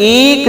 1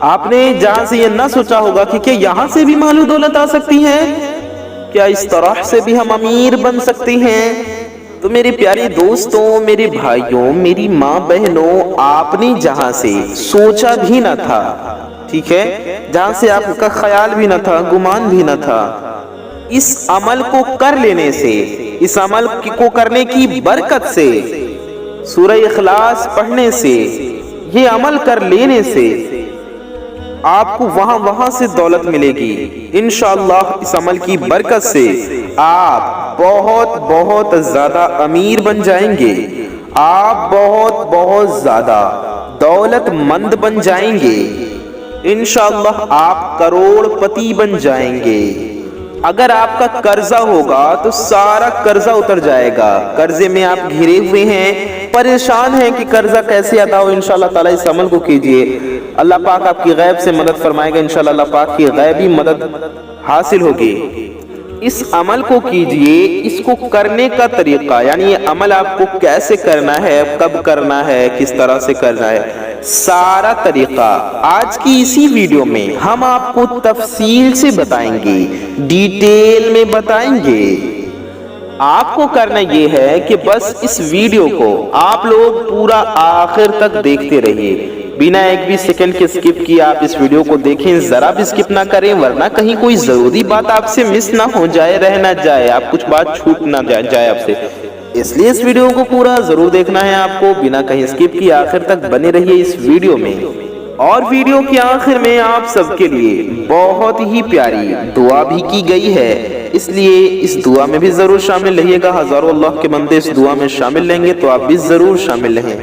آپ نے جہاں سے یہ نہ سوچا ہوگا کہ کیا یہاں سے بھی مال و دولت آ سکتی ہے، کیا اس طرح سے بھی ہم امیر بن سکتے ہیں؟ تو میرے پیارے دوستوں، میرے بھائیوں، میری ماں بہنوں، آپ نے جہاں سے سوچا بھی نہ تھا، ٹھیک ہے، جہاں سے آپ کا خیال بھی نہ تھا، گمان بھی نہ تھا، اس عمل کو کر لینے سے، اس عمل کو کرنے کی برکت سے، سورہ اخلاص پڑھنے سے، یہ عمل کر لینے سے آپ کو وہاں سے دولت ملے گی انشاءاللہ۔ اس عمل کی برکت سے آپ بہت زیادہ امیر بن جائیں گے، آپ بہت زیادہ دولت مند بن جائیں گے، انشاءاللہ آپ کروڑ پتی بن جائیں گے۔ اگر آپ کا قرضہ ہوگا تو سارا قرضہ اتر جائے گا، قرضے میں آپ گھرے ہوئے ہیں، پریشان ہیں کہ قرضہ کیسے ادا ہو، انشاءاللہ تعالی اس عمل کو کیجئے، اللہ پاک آپ کی غیب سے مدد فرمائے گا، انشاءاللہ اللہ پاک کی غیبی مدد حاصل ہوگی۔ اس عمل کو کیجئے، اس کو کرنے کا طریقہ، یعنی یہ عمل آپ کو کیسے کرنا ہے، کب کرنا ہے، کس طرح سے کرنا ہے، سارا طریقہ آج کی اسی ویڈیو میں ہم آپ کو تفصیل سے بتائیں گے، ڈیٹیل میں بتائیں گے۔ آپ کو کرنا یہ ہے کہ بس اس ویڈیو کو آپ لوگ پورا آخر تک دیکھتے رہیے، بنا ایک بھی سیکنڈ کے سکپ کیے آپ اس ویڈیو کو دیکھیں، ذرا بھی سکپ نہ کریں، ورنہ کہیں کوئی ضروری بات آپ سے مس نہ ہو جائے، رہ نہ جائے، آپ کچھ بات چھوٹ نہ جائے آپ سے، اس لیے اس ویڈیو کو پورا ضرور دیکھنا ہے آپ کو، بنا کہیں سکپ کیے آخر تک بنے رہیے اس ویڈیو میں۔ اور ویڈیو کے آخر میں آپ سب کے لیے بہت ہی پیاری دعا بھی کی گئی ہے، اس لیے اس دعا میں بھی ضرور شامل رہیے گا، ہزاروں اللہ کے بندے اس دعا میں شامل لیں گے تو آپ بھی ضرور شامل رہیں،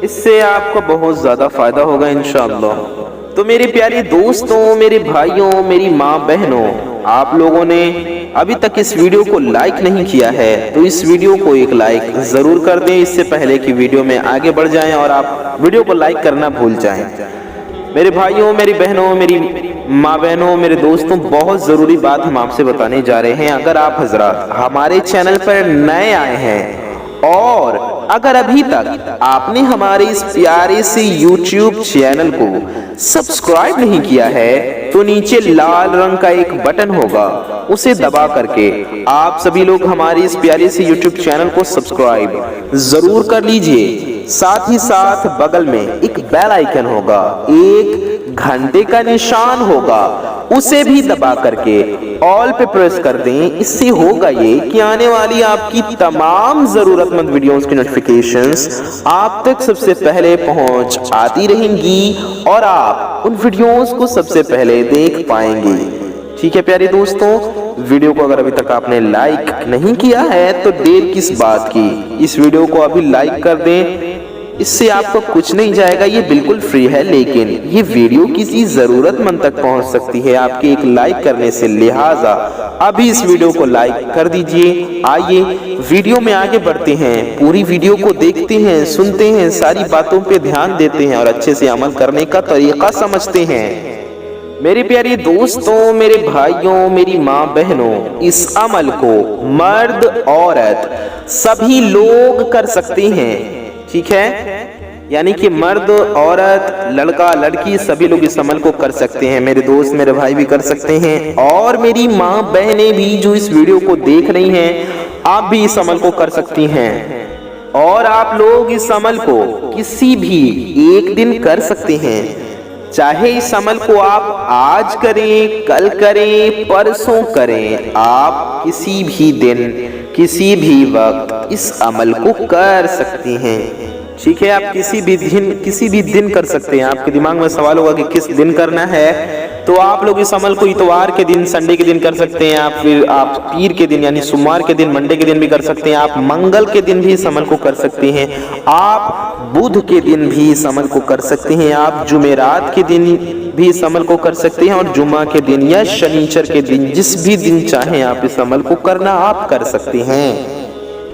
اس سے آپ کو بہت زیادہ فائدہ ہوگا انشاءاللہ۔ تو میرے پیارے دوستوں، میرے بھائیوں، میری ماں بہنوں، آپ لوگوں نے ابھی تک اس ویڈیو کو لائک نہیں کیا ہے تو اس ویڈیو کو ایک لائک ضرور کر دیں، اس سے پہلے کہ ویڈیو میں آگے بڑھ جائیں اور آپ ویڈیو کو لائک کرنا بھول جائیں۔ میرے بھائیوں، میری بہنوں، میری ماں بہنوں، میرے دوستوں، بہت ضروری بات ہم آپ سے بتانے جا رہے ہیں۔ اگر آپ حضرات ہمارے چینل پر نئے آئے ہیں اور اگر ابھی تک آپ نے ہمارے اس پیارے سے یوٹیوب چینل کو سبسکرائب نہیں کیا ہے تو نیچے لال رنگ کا ایک بٹن ہوگا، اسے دبا کر کے آپ سبھی لوگ ہماری اس پیارے سے یوٹیوب چینل کو سبسکرائب ضرور کر لیجئے۔ ساتھ ہی ساتھ بغل میں ایک بیل آئیکن ہوگا، ایک گھنٹے کا نشان ہوگا، اسے بھی دبا کر کے آل پہ پریس کر دیں۔ اس سے ہوگا یہ کہ آنے والی آپ کی تمام ضرورت مند ویڈیوز کی نوٹیفیکیشنز آپ تک سب سے پہلے پہنچ آتی رہیں گی اور آپ ان ویڈیوز کو سب سے پہلے دیکھ پائیں گے۔ ٹھیک ہے پیارے دوستوں، ویڈیو کو اگر ابھی تک آپ نے لائک نہیں کیا ہے تو دیر کس بات کی، اس ویڈیو کو ابھی لائک کر دیں، اس سے آپ کو کچھ نہیں جائے گا، یہ بالکل فری ہے، لیکن یہ ویڈیو کسی ضرورت مند تک پہنچ سکتی ہے آپ کے ایک لائک کرنے سے، لہٰذا ابھی اس ویڈیو کو لائک کر دیجئے۔ آئیے ویڈیو میں آگے بڑھتے ہیں، پوری ویڈیو کو دیکھتے ہیں، سنتے ہیں، ساری باتوں پہ دھیان دیتے ہیں اور اچھے سے عمل کرنے کا طریقہ سمجھتے ہیں۔ میرے پیارے دوستوں، میرے بھائیوں، میری ماں بہنوں، اس عمل کو مرد عورت سبھی لوگ کر سکتے ہیں، ٹھیک ہے، یعنی کہ مرد عورت لڑکا لڑکی سبھی لوگ اس عمل کو کر سکتے ہیں، میرے دوست میرے بھائی بھی کر سکتے ہیں، اور میری ماں بہنیں بھی جو اس ویڈیو کو دیکھ رہی ہیں آپ بھی اس عمل کو کر سکتی ہیں، اور آپ لوگ اس عمل کو کسی بھی ایک دن کر سکتے ہیں، چاہے اس عمل کو آپ آج کریں، کل کریں، پرسوں کریں، آپ کسی بھی دن کسی بھی وقت اس عمل کو کر سکتی ہیں، ٹھیک ہے، آپ کسی بھی دن کر سکتے ہیں۔ آپ کے دماغ میں سوال ہوگا کہ کس دن کرنا ہے، تو آپ لوگ اس عمل کو اتوار کے دن، سنڈے کے دن کر سکتے ہیں، پھر آپ پیر کے دن یعنی سوموار کے دن، منڈے کے دن بھی کر سکتے ہیں، آپ منگل کے دن بھی اس عمل کو کر سکتے ہیں، آپ بدھ کے دن بھی اس عمل کو کر سکتے ہیں، آپ جمعرات کے دن بھی اس عمل کو کر سکتے ہیں، اور جمعہ کے دن یا شنیچر کے دن، جس بھی دن چاہیں آپ اس عمل کو کرنا آپ کر سکتے ہیں۔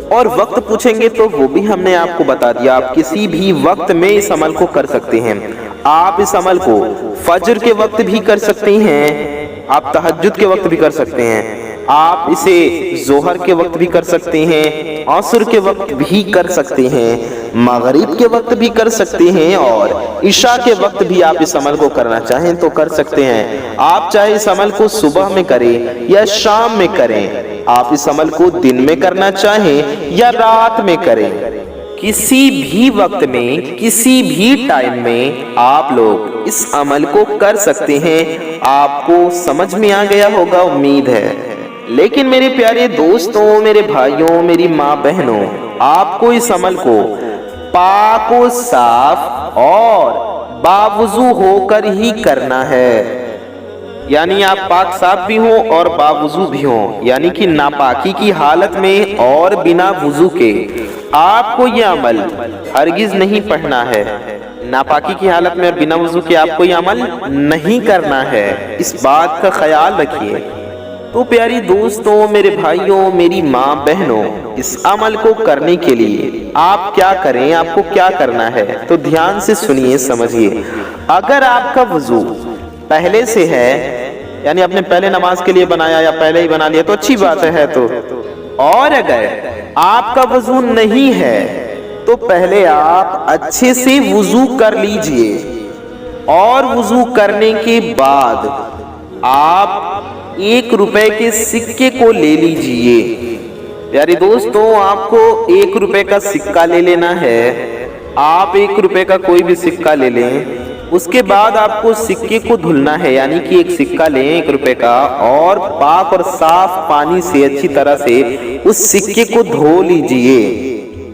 اور وقت پوچھیں گے تو وہ بھی ہم نے آپ کو بتا دیا، آپ کسی بھی وقت میں اس عمل کو کر سکتے ہیں۔ آپ اس عمل کو فجر کے وقت بھی کر سکتے ہیں، آپ تہجد کے وقت بھی کر سکتے ہیں، آپ اسے ظہر کے وقت بھی کر سکتے ہیں، عصر کے وقت بھی کر سکتے ہیں، مغرب کے وقت بھی کر سکتے ہیں، اور عشاء کے وقت بھی آپ اس عمل کو کرنا چاہیں تو کر سکتے ہیں۔ آپ چاہے اس عمل کو صبح میں کریں یا شام میں کریں، آپ اس عمل کو دن میں کرنا چاہیں یا رات میں کریں، کسی بھی وقت میں کسی بھی ٹائم میں آپ لوگ اس عمل کو کر سکتے ہیں۔ آپ کو سمجھ میں آ گیا ہوگا، امید ہے۔ لیکن میرے پیارے دوستوں، میرے بھائیوں، میری ماں بہنوں، آپ کو اس عمل کو پاک و صاف اور باوضو ہو کر ہی کرنا ہے، یعنی آپ پاک صاف بھی ہوں اور باوضو بھی ہوں، یعنی کہ ناپاکی کی حالت میں اور بنا وضو کے آپ کو یہ عمل ہرگز نہیں پڑھنا ہے۔ ناپاکی کی حالت میں اور بنا وضو کے آپ کو یہ عمل نہیں کرنا ہے، اس بات کا خیال رکھیے۔ تو پیاری دوستوں، میرے بھائیوں، میری ماں بہنوں، اس عمل کو کرنے کے لیے آپ کیا کریں، آپ کو کیا کرنا ہے، تو دھیان سے سنیے، سمجھیے۔ اگر آپ کا وضو پہلے سے ہے، یعنی آپ نے پہلے نماز کے لیے بنایا یا پہلے ہی بنا لیا تو اچھی بات ہے، تو اور اگر آپ کا وضو نہیں ہے تو پہلے آپ اچھے سے وضو کر لیجئے، اور وضو کرنے کے بعد آپ 1 روپے کے سکے کو لے لیجئے۔ پیارے دوستوں، آپ کو 1 روپے کا سکہ لے لینا ہے۔ آپ 1 روپے کا کوئی بھی سکہ لے لیں، اس کے بعد آپ کو سکے کو دھلنا ہے، یعنی کہ ایک سکہ لیں 1 روپے کا، اور پاک اور صاف پانی سے اچھی طرح سے اس سکے کو دھو لیجئے۔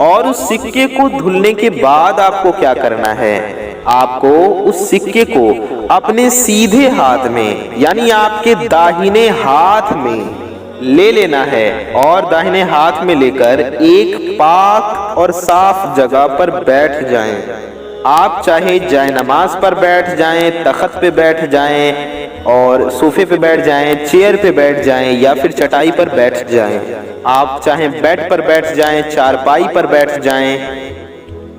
اور اس سکے کو دھلنے کے بعد آپ کو کیا کرنا ہے، آپ کو اس سکے کو اپنے سیدھے ہاتھ میں، یعنی آپ کے داہنے ہاتھ میں لے لینا ہے، اور داہنے ہاتھ میں لے کر ایک پاک اور صاف جگہ پر بیٹھ جائیں۔ آپ چاہے جائے نماز پر بیٹھ جائیں، تخت پہ بیٹھ جائیں، اور صوفے پہ بیٹھ جائیں، چیئر پہ بیٹھ جائیں، یا پھر چٹائی پر بیٹھ جائیں۔ آپ چاہیں بیڈ پر بیٹھ جائیں، چارپائی پر بیٹھ جائیں،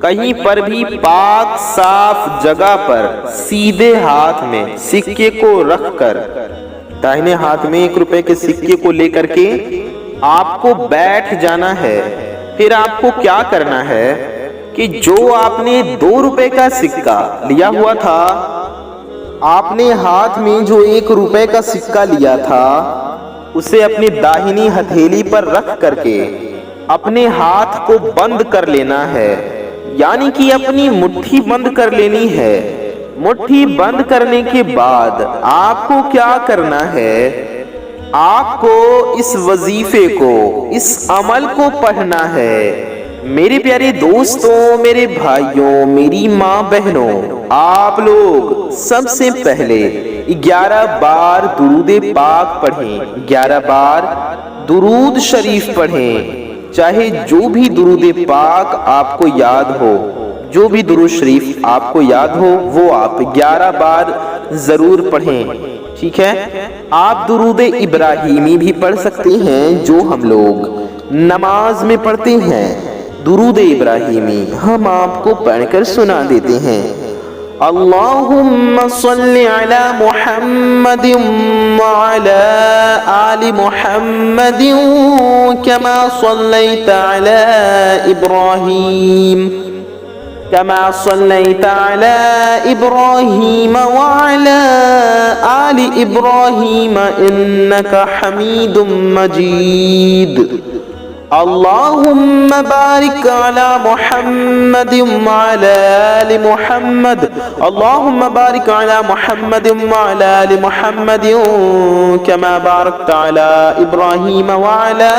کہیں پر بھی پاک صاف جگہ پر سیدھے ہاتھ میں سکے کو رکھ کر، داہنے ہاتھ میں 1 روپے کے سکے کو لے کر کے آپ کو بیٹھ جانا ہے۔ پھر آپ کو کیا کرنا ہے کہ جو آپ نے 2 روپے کا سکہ لیا ہوا تھا، آپ نے ہاتھ میں جو 1 روپے کا سکہ لیا تھا، اسے اپنی داہنی ہتھیلی پر رکھ کر کے اپنے ہاتھ کو بند کر لینا ہے، یعنی کہ اپنی مٹھی بند کر لینی ہے۔ مٹھی بند کرنے کے بعد آپ کو کیا کرنا ہے، آپ کو اس وظیفے کو، اس عمل کو پڑھنا ہے۔ میرے پیارے دوستوں، میرے بھائیوں، میری ماں بہنوں، آپ لوگ سب سے پہلے 11 بار درود پاک پڑھیں، 11 بار درود شریف پڑھیں، چاہے جو بھی درود پاک آپ کو یاد ہو، جو بھی درود شریف آپ کو یاد ہو وہ آپ 11 بار ضرور پڑھیں، ٹھیک ہے؟ آپ درود ابراہیمی بھی پڑھ سکتے ہیں، جو ہم لوگ نماز میں پڑھتے ہیں۔ درود ابراہیمی ہم آپ کو پڑھ کر سنا دیتے ہیں۔ اللہم صلی علی محمد وعلی آل محمد کما صلیت علی ابراہیم كما صليت على إبراهيم وعلى آل إبراهيم إنك حميد مجيد اللهم بارك على محمد وعلى آل محمد اللهم بارك على محمد وعلى آل محمد كما باركت على إبراهيم وعلى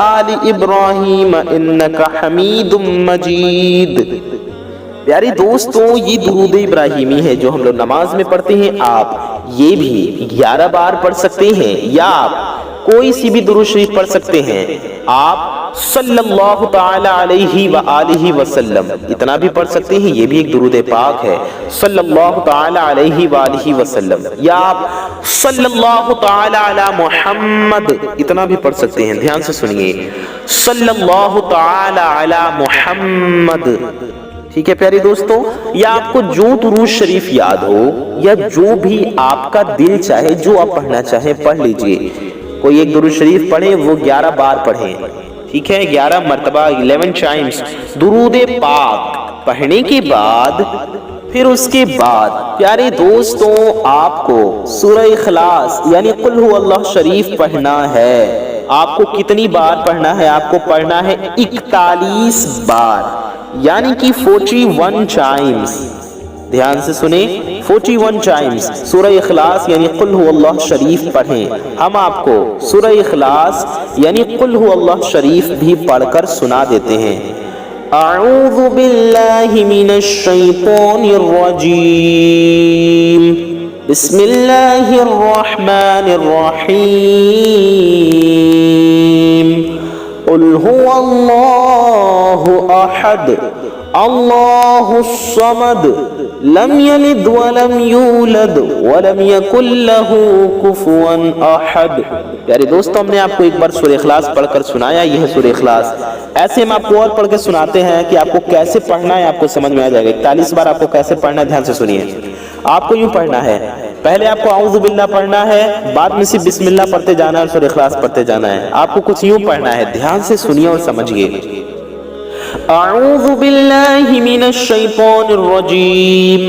آل إبراهيم إنك حميد مجيد۔ پیارے دوستوں، یہ درود ابراہیمی ہے جو ہم لوگ نماز میں پڑھتے ہیں، آپ یہ بھی 11 بار پڑھ سکتے ہیں، یا آپ کوئی سی بھی درود شریف پڑھ سکتے ہیں۔ آپ صلی اللہ تعالی علیہ وآلہ وسلم اتنا بھی پڑھ سکتے ہیں، یہ بھی ایک درود پاک ہے، صلی اللہ تعالی علیہ وآلہ وسلم، یا آپ صلی اللہ تعالی علی محمد اتنا بھی پڑھ سکتے ہیں۔ دھیان سے سنیے، صلی اللہ تعالی علی محمد، ٹھیک ہے پیارے دوستوں؟ یا آپ کو جو درود شریف یاد ہو، یا جو بھی آپ کا دل چاہے، جو آپ پڑھنا چاہیں پڑھ لیجئے، کوئی ایک درود شریف پڑھے وہ 11 بار پڑھیں، ٹھیک ہے، 11 مرتبہ 11 ٹائمز درود پاک پڑھنے کے بعد پھر اس کے بعد پیارے دوستوں آپ کو سورہ اخلاص یعنی قل هو اللہ شریف پڑھنا ہے۔ آپ کو کتنی بار پڑھنا ہے؟ آپ کو پڑھنا ہے 41 بار یعنی کہ 41 ٹائمز، دھیان سے سنیں 41 ٹائمز سورہ اخلاص یعنی قل هو اللہ شریف پڑھیں۔ ہم آپ کو سورہ اخلاص یعنی قل هو اللہ شریف بھی پڑھ کر سنا دیتے ہیں۔ اعوذ باللہ من الشیطان الرجیم، بسم اللہ الرحمن الرحیم، قل هو اللہ احد اللہ الصمد لم یلد ولم یولد ولم یکن لہ کفوا احد۔ پیارے دوستوں ہم نے آپ کو ایک بار سورہ اخلاص پڑھ کر سنایا، یہ ہے سورہ اخلاص۔ ایسے ہم آپ کو اور پڑھ کے سناتے ہیں کہ آپ کو کیسے پڑھنا ہے، آپ کو سمجھ میں آ جائے گا۔ 41 بار آپ کو کیسے پڑھنا ہے دھیان سے سنیے۔ آپ کو یوں پڑھنا ہے، پہلے آپ کو اعوذ باللہ پڑھنا ہے، بعد میں صرف بسم اللہ پڑھتے جانا ہے اور سورہ اخلاص پڑھتے جانا ہے۔ آپ کو کچھ یوں پڑھنا ہے، دھیان سے سنیے اور سمجھیے۔ اعوذ باللہ من الشیطان الرجیم،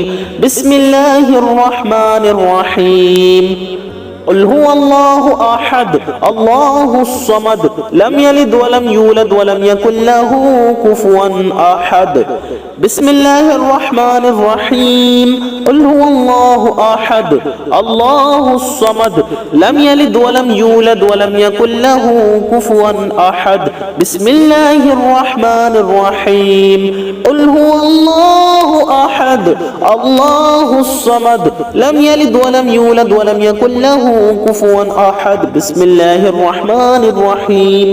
بسم اللہ الرحمن الرحیم، قل هو اللہ احد اللہ الصمد لم یلد ولم یولد ولم یکن لہ کفوا احد۔ بسم اللہ الرحمن الرحیم، قل هو اللہ احد اللہ الصمد لم یلد ولم یولد ولم یکن لہ کفوا احد۔ بسم اللہ الرحمن الرحیم، قل هو اللہ احد اللہ الصمد لم یلد ولم یولد ولم یکن لہ کفوا احد۔ بسم اللہ الرحمن الرحیم،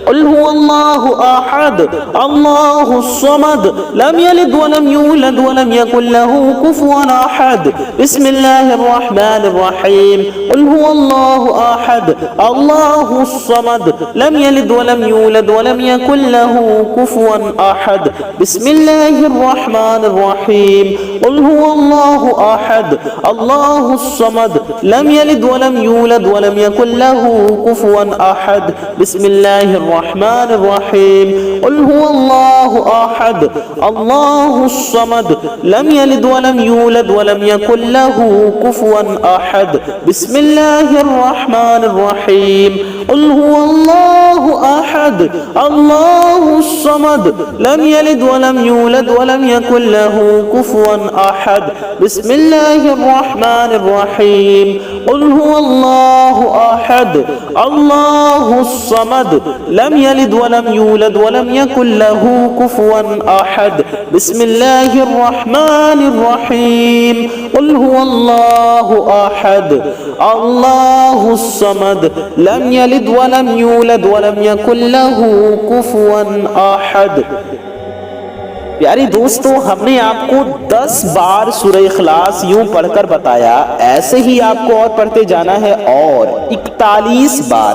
قل هو اللہ احد اللہ الصمد لم یلد ولم یولد ولم یکن لہ کفوا احد۔ بسم اللہ الرحمن الرحیم، قل هو اللہ احد اللہ الصمد لم یلد ولم یولد ولم یکن لہ کفوا احد۔ بسم اللہ الرحمن الرحیم، قل هو اللہ احد اللہ الصمد لم یلد ولم یولد ولم یکن لہ کفوا احد۔ بسم اللہ الرحمن الرحیم، قل هو اللہ احد اللہ الصمد لم یلد ولم یولد ولم یکن لہ کفوا احد۔ بسم اللہ الرحمن الرحیم، قل هو اللہ احد اللہ الصمد لم یلد ولم یولد ولم یکن لہ کفوا احد۔ بسم اللہ الرحمن الرحیم، قل هو اللہ احد اللہ الصمد لم یلد ولم یولد ولم یکن لہ کفوا احد۔ بسم اللہ الرحمن الرحیم، قل هو اللہ احد اللہ الصمد لم یلد ولم یولد ولم یکن لہ کفوا احد۔ پیارے دوستو ہم نے آپ کو 10 بار سورہ اخلاص یوں پڑھ کر بتایا، ایسے ہی آپ کو اور پڑھتے جانا ہے اور 41 بار،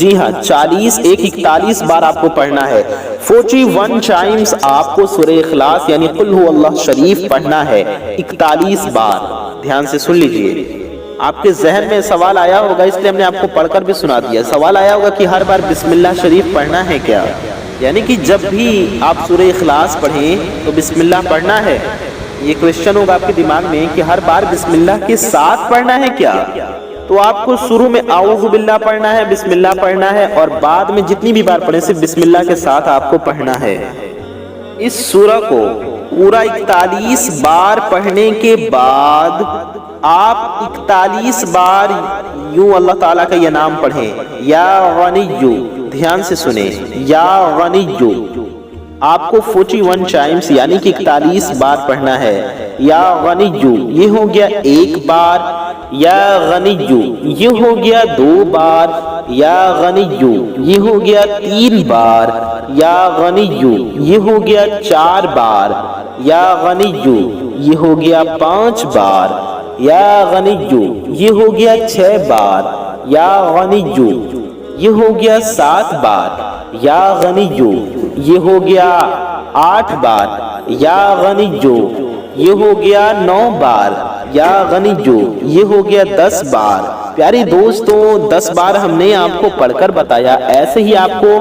جی ہاں 41 بار آپ کو پڑھنا ہے۔ 41 ٹائمز آپ کو سورہ اخلاص یعنی قل هو اللہ شریف پڑھنا ہے 41 بار۔ دھیان سے سن لیجئے۔ آپ کے ذہن میں سوال آیا ہوگا، اس لیے ہم نے آپ کو پڑھ کر بھی سنا دیا۔ سوال آیا ہوگا کہ ہر بار بسم اللہ شریف پڑھنا ہے کیا؟ یعنی کہ جب بھی آپ سورہ اخلاص پڑھیں تو بسم اللہ پڑھنا ہے؟ یہ کوشچن ہوگا آپ کے دماغ میں کہ ہر بار بسم اللہ کے ساتھ پڑھنا ہے کیا؟ تو آپ کو شروع میں اعوذ باللہ پڑھنا ہے، بسم اللہ پڑھنا ہے، اور بعد میں جتنی بھی بار پڑھیں صرف بسم اللہ کے ساتھ آپ کو پڑھنا ہے۔ اس سورہ کو پورا 41 بار پڑھنے کے بعد آپ 41 بار یوں اللہ تعالیٰ کا یہ نام پڑھیں، یا غنیو، دھیان سے سنیں، یا غنیو۔ آپ کو 41 ٹائمز یعنی کہ 41 بار پڑھنا ہے۔ یا غنیو یہ ہو گیا 1 بار، یا غنیو یہ ہو گیا 2 بار، یا غنیو یہ ہو گیا 3 بار، یا غنیو یہ ہو گیا 4 بار، یا غنیو یہ ہو گیا 5 بار، یا غنیو یہ ہو گیا 6 بار، یا غنیو یہ ہو گیا 7 بار، یا غنیو یہ ہو گیا 8 بار، یا غنیو یہ ہو گیا 9 بار، یا غنیو، یہ ہو گیا 10 بار۔ پیارے دوستوں 10 بار ہم نے آپ کو پڑھ کر بتایا، ایسے ہی آپ کو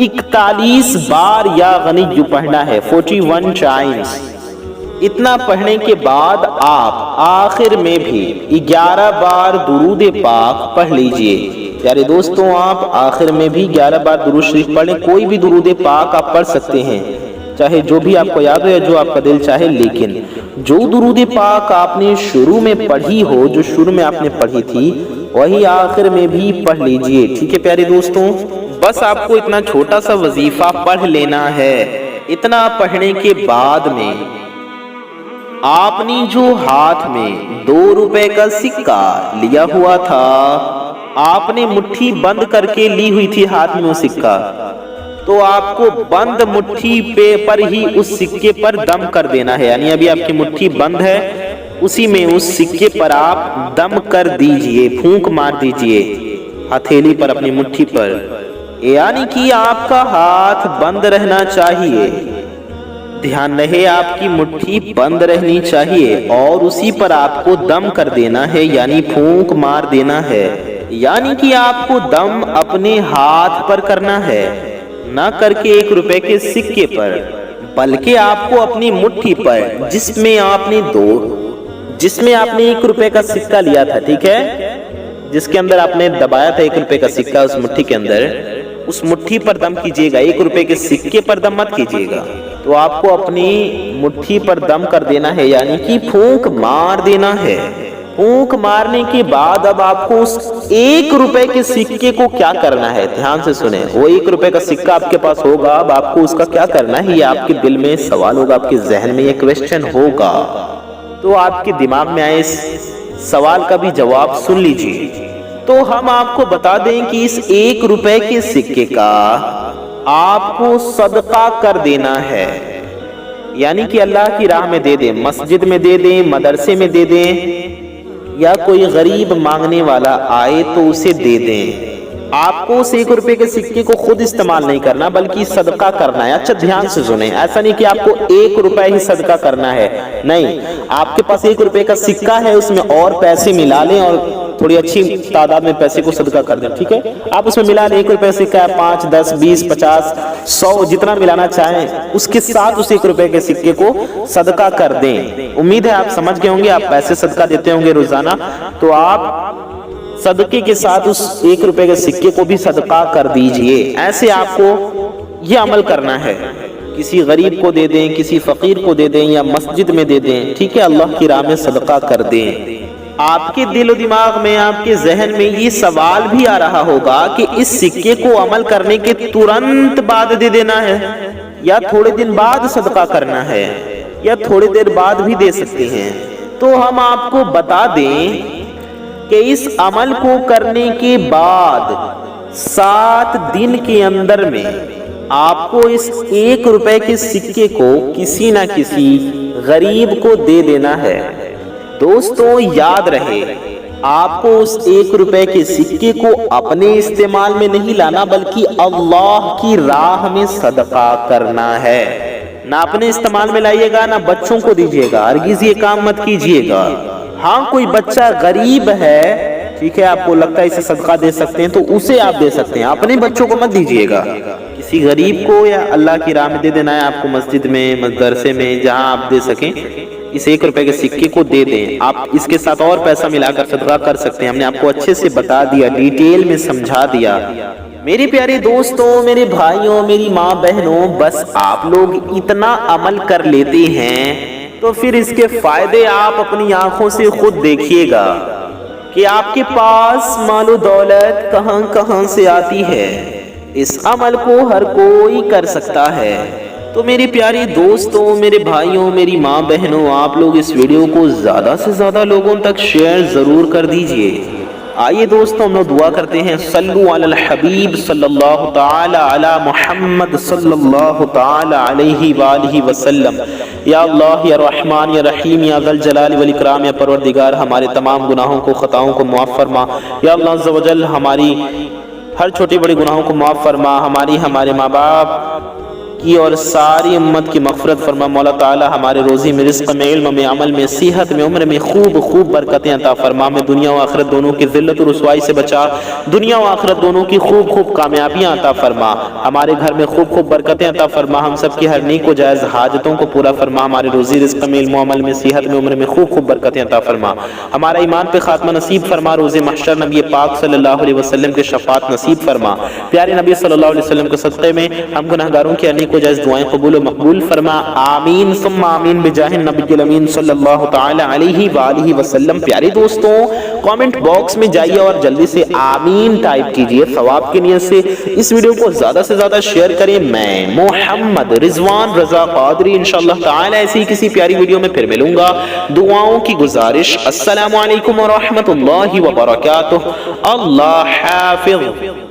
41 بار یا غنیو پڑھنا ہے، 41 ٹائمز۔ اتنا پڑھنے کے بعد آپ آخر میں بھی 11 بار درود پاک پڑھ لیجئے۔ پیارے دوستوں آپ آخر میں بھی 11 بار درود شریف پڑھیں، کوئی بھی درود پاک آپ پڑھ سکتے ہیں، چاہے جو بھی آپ کو یاد ہو یا جو آپ کا دل چاہے، لیکن جو درود پاک آپ نے شروع میں پڑھی ہو، جو شروع میں آپ نے پڑھی تھی، وہی آخر میں بھی پڑھ لیجئے، ٹھیک ہے پیارے دوستوں؟ بس آپ کو اتنا چھوٹا سا وظیفہ پڑھ لینا ہے۔ اتنا پڑھنے کے بعد میں آپ نے جو ہاتھ میں 2 روپے کا سکہ لیا ہوا تھا، آپ نے مٹھی بند کر کے لی ہوئی تھی ہاتھ میں وہ سکہ، تو آپ کو بند مٹھی پر ہی اس سکے پر دم کر دینا ہے، یعنی ابھی آپ کی مٹھی بند ہے، اسی میں اس سکے پر آپ دم کر دیجئے، پھونک مار دیجئے ہتھیلی پر، اپنی مٹھی پر، یعنی کہ آپ کا ہاتھ بند رہنا چاہیے۔ دھیان رہے آپ کی مٹھی بند رہنی چاہیے اور اسی پر آپ کو دم کر دینا ہے، یعنی پھونک مار دینا ہے، یعنی کہ آپ کو دم اپنے ہاتھ پر کرنا ہے، نہ کر کے 1 روپے کے سکے پر، بلکہ آپ کو اپنی مٹھی پر جس میں آپ نے 1 روپے کا سکہ لیا تھا، ٹھیک ہے، جس کے اندر آپ نے دبایا تھا 1 روپے کا سکہ، اس مٹھی کے اندر، اس مٹھی پر دم کیجئے گا، 1 روپے کے سکے پر دم مت کیجئے گا۔ تو آپ کو اپنی مٹھی پر دم کر دینا ہے، یعنی کہ پھونک مار دینا ہے۔ پھونک مارنے کے بعد اب آپ کو اس 1 روپے کے سکے کو کیا کرنا ہے، دھیان سے سنیں، وہ 1 روپے کا سکہ آپ کے پاس ہوگا، اب آپ کو اس کا کیا کرنا ہے، یہ آپ کے دل میں سوال ہوگا، آپ کے ذہن میں یہ کویسچن ہوگا، تو آپ کے دماغ میں آئے اس سوال کا بھی جواب سن لیجئے۔ تو ہم آپ کو بتا دیں کہ اس 1 روپے کے سکے کا آپ کو صدقہ کر دینا ہے، یعنی کہ اللہ کی راہ میں دے دیں، مسجد میں دے دیں، مدرسے میں دے دیں، یا کوئی غریب مانگنے والا آئے تو اسے دے دیں۔ آپ کو اس 1 روپے کے سکے کو خود استعمال نہیں کرنا بلکہ صدقہ کرنا ہے۔ اچھا دھیان سے سنیں، ایسا نہیں کہ آپ کو 1 روپے ہی صدقہ کرنا ہے، نہیں، آپ کے پاس 1 روپے کا سکہ ہے، اس میں اور پیسے ملا لیں اور تھوڑی اچھی تعداد میں پیسے کو صدقہ کر دیں، ٹھیک ہے، آپ اس میں ملا لیں، 1 روپے سکہ ہے، 5 10 20 50 100 جتنا ملانا چاہیں اس کے ساتھ اس 1 روپے کے سکے کو صدقہ کر دیں۔ امید ہے آپ سمجھ گئے ہوں گے، آپ پیسے صدقہ دیتے ہوں گے روزانہ، تو آپ صدقے کے ساتھ اس 1 روپے کے سکے کو بھی صدقہ کر دیجئے۔ ایسے آپ کو یہ عمل کرنا ہے، کسی غریب کو دے دیں، کسی فقیر کو دے دیں، یا مسجد میں دے دیں، ٹھیک ہے، اللہ کی راہ میں صدقہ کر دیں۔ آپ کے دل و دماغ میں، آپ کے ذہن میں یہ سوال بھی آ رہا ہوگا کہ اس سکے کو عمل کرنے کے ترنت بعد دے دینا ہے، یا تھوڑے دن بعد صدقہ کرنا ہے، یا تھوڑی دیر بعد بھی دے سکتے ہیں۔ تو ہم آپ کو بتا دیں کہ اس عمل کو کرنے کے بعد 7 دن کے اندر میں آپ کو اس 1 روپے کے سکے کو کسی نہ کسی غریب کو دے دینا ہے۔ دوستوں یاد رہے، آپ کو اس 1 روپے کے سکے کو اپنے استعمال میں نہیں لانا بلکہ اللہ کی راہ میں صدقہ کرنا ہے۔ نہ اپنے استعمال میں لائیے گا، نہ بچوں کو دیجیے گا، ہرگز یہ کام مت کیجیے گا۔ ہاں کوئی بچہ غریب ہے، ٹھیک ہے، آپ کو لگتا ہے اسے صدقہ دے سکتے ہیں تو اسے آپ دے سکتے ہیں، اپنے بچوں کو مت دیجیے گا، کسی غریب کو یا اللہ کی راہ میں دے دینا ہے آپ کو، مسجد میں، مدرسے میں، جہاں آپ دے سکیں، اس 1 روپے کے سکے کو دے دیں۔ آپ اس کے ساتھ اور پیسہ ملا کر صدقہ کر سکتے ہیں، ہم نے آپ کو اچھے سے بتا دیا، ڈیٹیل میں سمجھا دیا۔ میرے پیارے دوستوں، میرے بھائیوں، میری ماں بہنوں، بس آپ لوگ اتنا عمل کر لیتے ہیں تو پھر اس کے فائدے آپ اپنی آنکھوں سے خود دیکھیے گا کہ آپ کے پاس مال و دولت کہاں کہاں سے آتی ہے۔ اس عمل کو ہر کوئی کر سکتا ہے۔ تو میرے پیارے دوستوں، میرے بھائیوں، میری ماں بہنوں، آپ لوگ اس ویڈیو کو زیادہ سے زیادہ لوگوں تک شیئر ضرور کر دیجئے۔ آئیے دوستوں ہم لوگ دعا کرتے ہیں، صلو علی الحبیب صلی اللہ تعالی علی محمد صلی اللہ تعالی علیہ وآلہ وسلم۔ یا اللہ، یا رحمان، یا رحیم، یا ذی الجلال والاکرام، یا پروردگار، ہمارے تمام گناہوں کو، خطاؤں کو معاف فرما۔ یا اللہ عز و جل، ہماری ہر چھوٹی بڑی گناہوں کو معاف فرما، ہمارے ماں باپ کی اور ساری امت کی مغفرت فرما مولا تعالی، ہمارے روزی میں، رزق میں، علم میں، عمل میں، صحت میں، عمر میں خوب خوب برکتیں عطا فرما، ہمیں دنیا و آخرت دونوں کی ذلت و رسوائی سے بچا، دنیا و آخرت دونوں کی خوب خوب کامیابیاں عطا فرما، ہمارے گھر میں خوب خوب برکتیں عطا فرما، ہم سب کی ہر نیک و جائز حاجتوں کو پورا فرما، ہمارے روزی رزق میں، علم و عمل میں، صحت میں، عمر میں خوب خوب برکتیں عطا فرما، ہمارا ایمان پہ خاتمہ نصیب فرما، روز محشر نبی پاک صلی اللہ علیہ وسلم کے شفاعت نصیب فرما، پیارے نبی صلی اللہ علیہ وسلم کے صدقے میں ہم گناہگاروں کی انیک و جائز دعائیں قبول و مقبول فرما، آمین ثم آمین بجاہ النبی الامین صلی اللہ تعالی علیہ وآلہ وسلم۔ پیارے دوستوں، کامنٹ باکس میں جائیے اور جلدی سے آمین ٹائپ کیجئے، ثواب کی نیت سے اس ویڈیو کو زیادہ سے زیادہ شیئر کریں۔ میں محمد رضوان رضا قادری انشاءاللہ تعالی ایسی کسی پیاری ویڈیو میں پھر ملوں گا، دعاؤں کی گزارش، السلام علیکم ورحمۃ اللہ وبرکاتہ، اللہ حافظ۔